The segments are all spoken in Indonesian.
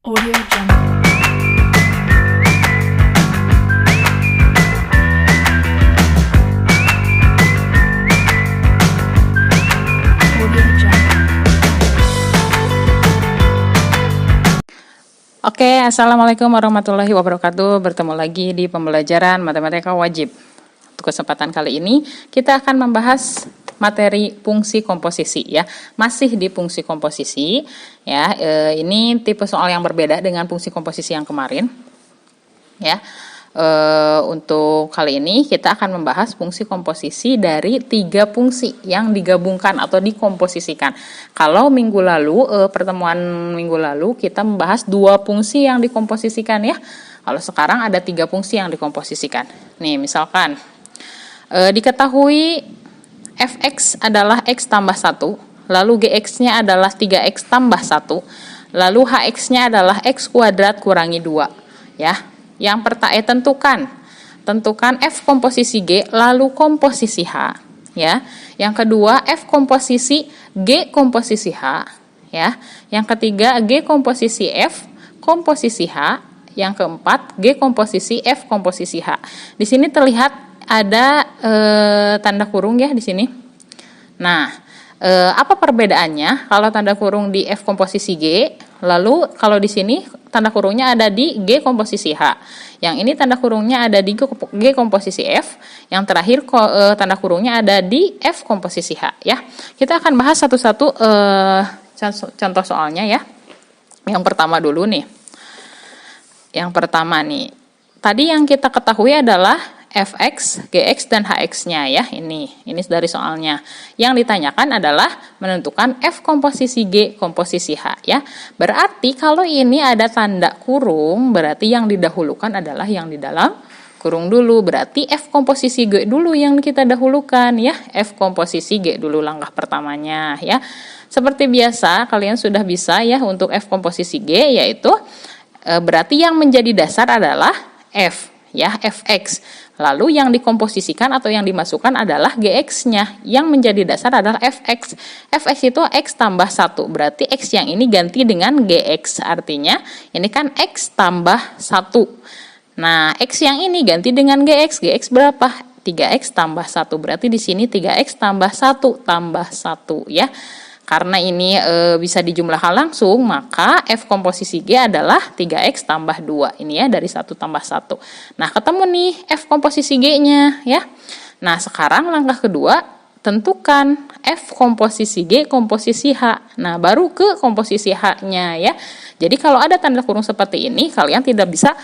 Audio Jungle. Audio Jungle. Oke, Assalamualaikum warahmatullahi wabarakatuh. Bertemu lagi di pembelajaran matematika wajib. Untuk kesempatan kali ini, kita akan membahas materi fungsi komposisi ya. Masih di fungsi komposisi ya. Ini tipe soal yang berbeda dengan fungsi komposisi yang kemarin. Ya. Untuk kali ini kita akan membahas fungsi komposisi dari 3 fungsi yang digabungkan atau dikomposisikan. Kalau minggu lalu, pertemuan minggu lalu kita membahas 2 fungsi yang dikomposisikan ya. Kalau sekarang ada 3 fungsi yang dikomposisikan. Nih misalkan diketahui fx adalah x tambah 1, lalu gx-nya adalah 3x tambah 1, lalu hx-nya adalah x kuadrat kurangi 2 ya. Yang pertama tentukan f komposisi G lalu komposisi H ya. Yang kedua f komposisi G komposisi H ya. Yang ketiga G komposisi F komposisi H. Yang keempat G komposisi F komposisi H. Di sini terlihat ada tanda kurung ya di sini. Nah, apa perbedaannya kalau tanda kurung di F komposisi G, lalu kalau di sini tanda kurungnya ada di G komposisi H. Yang ini tanda kurungnya ada di G komposisi F. Yang terakhir tanda kurungnya ada di F komposisi H ya. Kita akan bahas satu-satu contoh soalnya ya. Yang pertama dulu nih. Yang pertama nih. Tadi yang kita ketahui adalah fx, gx, dan hx-nya ya. Ini dari soalnya. Yang ditanyakan adalah menentukan f komposisi G komposisi H ya. Berarti kalau ini ada tanda kurung, berarti yang didahulukan adalah yang di dalam kurung dulu. Berarti f komposisi G dulu yang kita dahulukan ya. F komposisi G dulu langkah pertamanya ya. Seperti biasa kalian sudah bisa ya untuk f komposisi G, yaitu berarti yang menjadi dasar adalah f ya, fx. Lalu yang dikomposisikan atau yang dimasukkan adalah gx-nya. Yang menjadi dasar adalah fx. Fx itu x tambah 1. Berarti x yang ini ganti dengan gx. Artinya ini kan x tambah 1. Nah, x yang ini ganti dengan gx. Gx berapa? 3x tambah 1. Berarti di sini 3x tambah 1 tambah 1 ya. Karena ini bisa dijumlahkan langsung, maka f komposisi G adalah 3x tambah 2. Ini ya dari 1 tambah 1. Nah, ketemu nih f komposisi G-nya ya. Nah, sekarang langkah kedua, tentukan f komposisi G komposisi H. Nah, baru ke komposisi H-nya ya. Jadi kalau ada tanda kurung seperti ini, kalian tidak bisa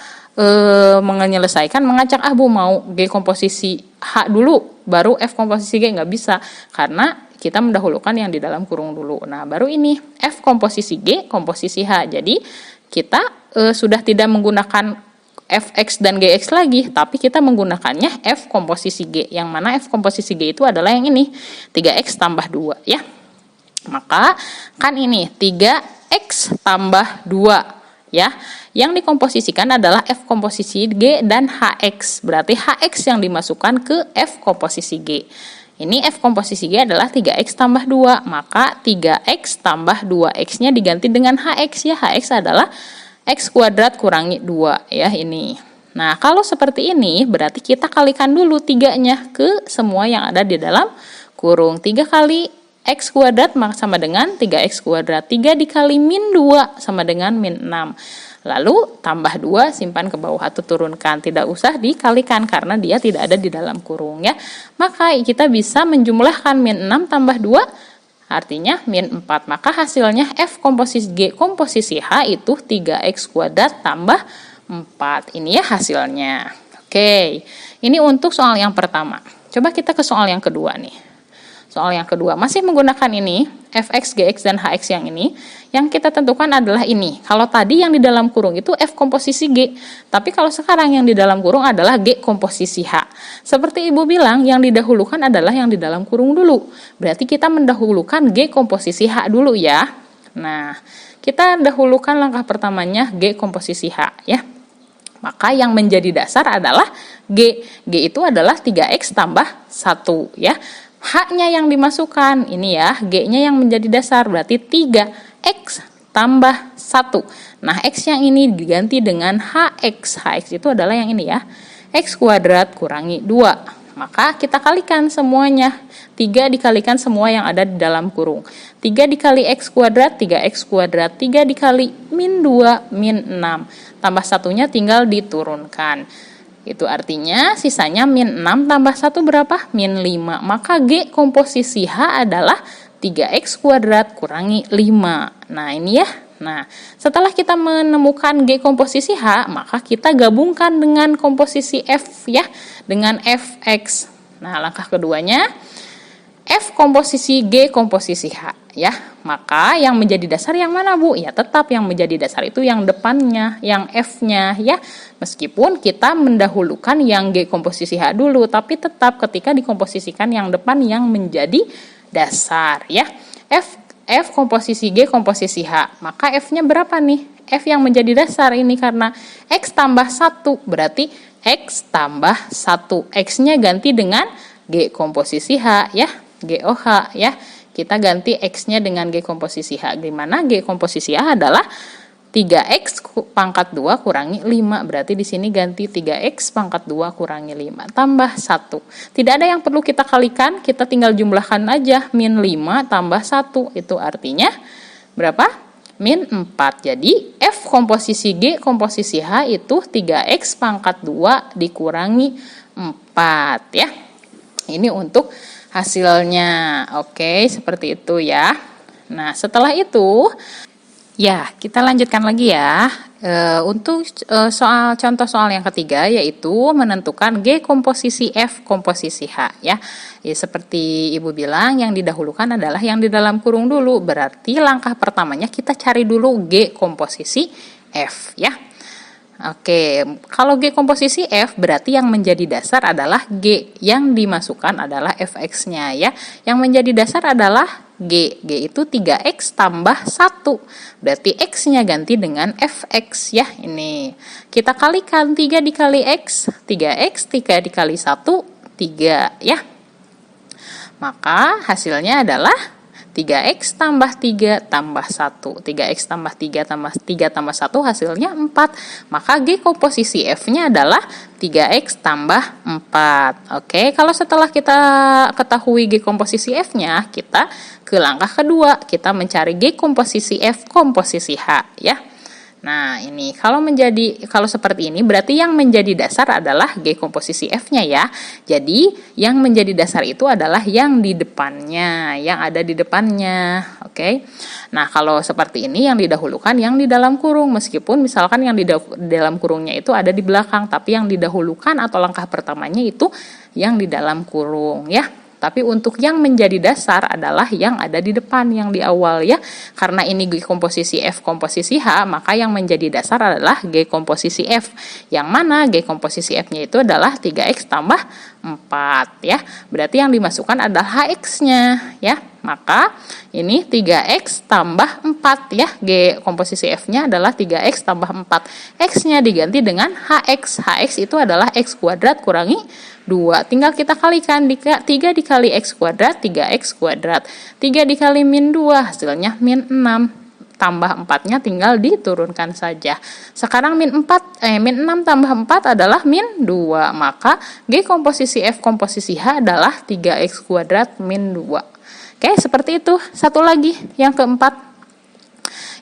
menyelesaikan mengacak Bu mau G komposisi H dulu baru F komposisi G, nggak bisa karena kita mendahulukan yang di dalam kurung dulu. Nah, baru ini F komposisi G komposisi H. Jadi kita sudah tidak menggunakan fx dan gx lagi, tapi kita menggunakannya f komposisi G. Yang mana f komposisi G itu adalah yang ini, 3x tambah 2 ya. Maka kan ini 3x tambah 2 ya. Yang dikomposisikan adalah f komposisi G dan hx. Berarti hx yang dimasukkan ke f komposisi G. Ini f komposisi G adalah 3x tambah 2. Maka 3x tambah 2x-nya diganti dengan hx ya. Hx adalah x kuadrat kurangi 2 ya ini. Nah, kalau seperti ini berarti kita kalikan dulu 3-nya ke semua yang ada di dalam kurung. 3 kali x kuadrat sama dengan 3x kuadrat. 3 dikali min 2 sama dengan min 6. Lalu tambah 2, simpan ke bawah atau turunkan. Tidak usah dikalikan karena dia tidak ada di dalam kurung ya. Maka kita bisa menjumlahkan min 6 tambah 2, artinya min 4. Maka hasilnya f komposisi G komposisi H itu 3x kuadrat tambah 4. Ini ya hasilnya. Oke, ini untuk soal yang pertama. Coba kita ke soal yang kedua nih. Soal yang kedua, masih menggunakan ini, fx, gx, dan hx yang ini. Yang kita tentukan adalah ini. Kalau tadi yang di dalam kurung itu f komposisi G. Tapi kalau sekarang yang di dalam kurung adalah G komposisi H. Seperti Ibu bilang, yang didahulukan adalah yang di dalam kurung dulu. Berarti kita mendahulukan G komposisi H dulu ya. Nah, kita dahulukan langkah pertamanya G komposisi H ya. Maka yang menjadi dasar adalah G. G itu adalah 3x tambah 1 ya. H-nya yang dimasukkan, ini ya, G-nya yang menjadi dasar, berarti 3x tambah 1. Nah, X yang ini diganti dengan HX. HX itu adalah yang ini ya. X kuadrat kurangi 2. Maka kita kalikan semuanya. 3 dikalikan semua yang ada di dalam kurung. 3 dikali X kuadrat, 3X kuadrat. 3 dikali min 2, min 6. Tambah satunya tinggal diturunkan. Itu artinya sisanya min 6 tambah 1 berapa? Min 5. Maka G komposisi H adalah 3X kuadrat kurangi 5. Nah, ini ya. Nah, setelah kita menemukan G komposisi H, maka kita gabungkan dengan komposisi F ya, dengan Fx. Nah, langkah keduanya, F komposisi G komposisi H ya. Maka yang menjadi dasar yang mana, Bu? Ya, tetap yang menjadi dasar itu yang depannya, yang F-nya ya. Meskipun kita mendahulukan yang G komposisi H dulu, tapi tetap ketika dikomposisikan yang depan yang menjadi dasar ya. F komposisi G komposisi H. Maka F-nya berapa nih? F yang menjadi dasar ini karena X tambah 1. Berarti X tambah 1. X-nya ganti dengan G komposisi H ya. GOH ya. Kita ganti X-nya dengan G komposisi H. Gimana? G komposisi H adalah 3X pangkat 2 kurangi 5. Berarti di sini ganti 3X pangkat 2 kurangi 5. Tambah 1. Tidak ada yang perlu kita kalikan. Kita tinggal jumlahkan aja. Min 5 tambah 1. Itu artinya berapa? Min 4. Jadi F komposisi G komposisi H itu 3X pangkat 2 dikurangi 4 ya. Ini untuk hasilnya. Oke, seperti itu ya. Nah, setelah itu ya, kita lanjutkan lagi ya. Untuk contoh soal yang ketiga yaitu menentukan G komposisi F komposisi H ya. Ya, seperti Ibu bilang yang didahulukan adalah yang di dalam kurung dulu. Berarti langkah pertamanya kita cari dulu G komposisi F ya. Oke, kalau G komposisi F berarti yang menjadi dasar adalah G, yang dimasukkan adalah Fx-nya ya. Yang menjadi dasar adalah G. G itu 3X tambah 1. Berarti X-nya ganti dengan Fx ya. Ini kita kalikan 3 dikali X, 3X, 3 dikali 1, 3 ya. Maka hasilnya adalah 3X tambah 3 tambah 1. 3X tambah 3 tambah 3 tambah 1 hasilnya 4. Maka G komposisi F-nya adalah 3X tambah 4. Oke, kalau setelah kita ketahui G komposisi F-nya, kita ke langkah kedua. Kita mencari G komposisi F komposisi H ya. Nah, ini kalau seperti ini berarti yang menjadi dasar adalah G komposisi F-nya ya. Jadi, yang menjadi dasar itu adalah yang di depannya, yang ada di depannya. Oke. Nah, kalau seperti ini yang didahulukan yang di dalam kurung, meskipun misalkan yang di dalam kurungnya itu ada di belakang, tapi yang didahulukan atau langkah pertamanya itu yang di dalam kurung ya. Tapi untuk yang menjadi dasar adalah yang ada di depan, yang di awal ya. Karena ini G komposisi F komposisi H, maka yang menjadi dasar adalah G komposisi F. Yang mana G komposisi F-nya itu adalah 3X tambah 4 ya. Berarti yang dimasukkan adalah HX-nya ya. Maka ini 3X tambah 4 ya. G komposisi F-nya adalah 3X tambah 4. X-nya diganti dengan HX. HX itu adalah X kuadrat kurangi 2. Tinggal kita kalikan. 3 dikali X kuadrat, 3X kuadrat. 3 dikali min 2, hasilnya min 6. Tambah 4-nya tinggal diturunkan saja. Sekarang min 6 tambah 4 adalah min 2. Maka G komposisi F komposisi H adalah 3X kuadrat min 2. Oke, seperti itu. Satu lagi, yang keempat.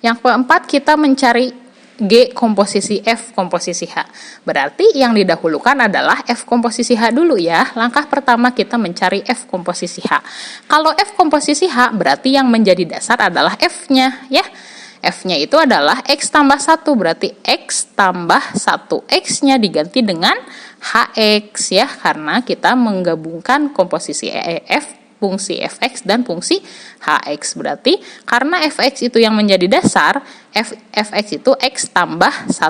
Yang keempat kita mencari G komposisi F komposisi H. Berarti yang didahulukan adalah F komposisi H dulu ya. Langkah pertama kita mencari F komposisi H. Kalau F komposisi H berarti yang menjadi dasar adalah F-nya ya. F-nya itu adalah X tambah 1, berarti X tambah 1. X-nya diganti dengan HX ya, karena kita menggabungkan komposisi F, fungsi Fx dan fungsi Hx. Berarti karena Fx itu yang menjadi dasar, Fx itu X tambah 1.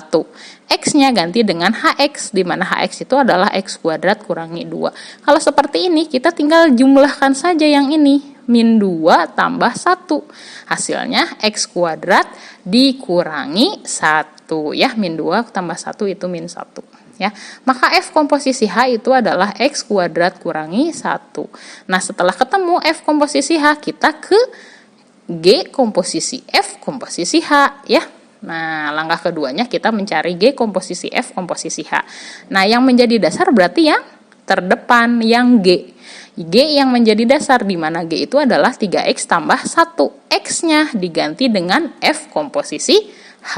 X-nya ganti dengan Hx, di mana Hx itu adalah X kuadrat kurangi 2. Kalau seperti ini, kita tinggal jumlahkan saja yang ini. Min 2 tambah 1. Hasilnya X kuadrat dikurangi 1. Ya, min 2 tambah 1 itu min 1. Ya, maka F komposisi H itu adalah X kuadrat kurangi 1. Nah, setelah ketemu F komposisi H, kita ke G komposisi F komposisi H. Ya, Nah, langkah keduanya kita mencari G komposisi F komposisi H. Nah, yang menjadi dasar berarti yang terdepan, yang G. G yang menjadi dasar, di mana G itu adalah 3X tambah 1. X-nya diganti dengan F komposisi H,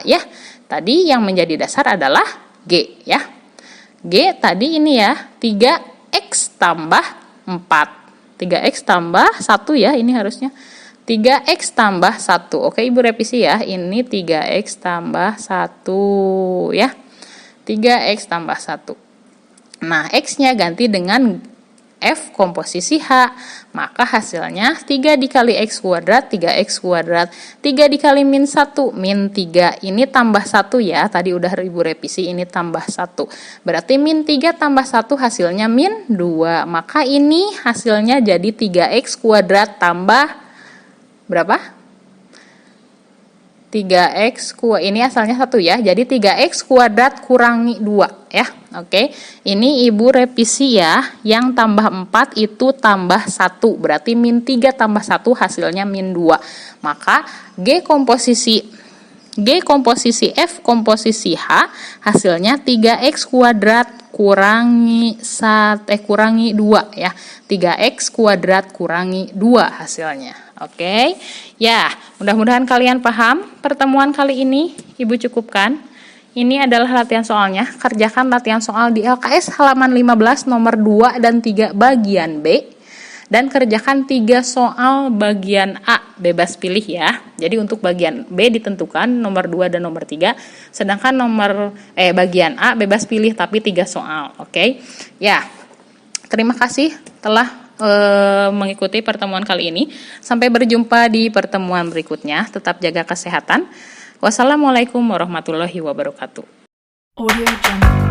ya. Tadi yang menjadi dasar adalah G, ya. G tadi ini ya, 3X tambah 4. 3X tambah 1 ya, ini harusnya 3X tambah 1. Oke, Ibu revisi ya. Ini 3X tambah 1 ya. 3X tambah 1. Nah, X-nya ganti dengan F komposisi H. Maka hasilnya 3 dikali X kuadrat, 3X kuadrat. 3 dikali min 1, min 3. Ini tambah 1 ya. Tadi udah Ibu revisi, ini tambah 1. Berarti min 3 tambah 1 hasilnya min 2. Maka ini hasilnya jadi 3X kuadrat tambah berapa? 3X kuadrat, ini asalnya 1 ya, jadi 3X kuadrat kurangi 2 ya. Oke, ini Ibu revisi ya, yang tambah 4 itu tambah 1, berarti min 3 tambah 1 hasilnya min 2. Maka G komposisi F komposisi H hasilnya 3X kuadrat kurangi 2 ya. 3X kuadrat kurangi 2 hasilnya. Oke, ya, mudah-mudahan kalian paham. Pertemuan kali ini Ibu cukupkan. Ini adalah latihan soalnya. Kerjakan latihan soal di LKS halaman 15 nomor 2 dan 3 bagian B. Dan kerjakan 3 soal bagian A, bebas pilih ya. Jadi untuk bagian B ditentukan nomor 2 dan nomor 3. Sedangkan bagian A bebas pilih tapi 3 soal. Oke, ya, terima kasih telah mengikuti pertemuan kali ini. Sampai berjumpa di pertemuan berikutnya. Tetap jaga kesehatan. Wassalamualaikum warahmatullahi wabarakatuh. Audio Jungle.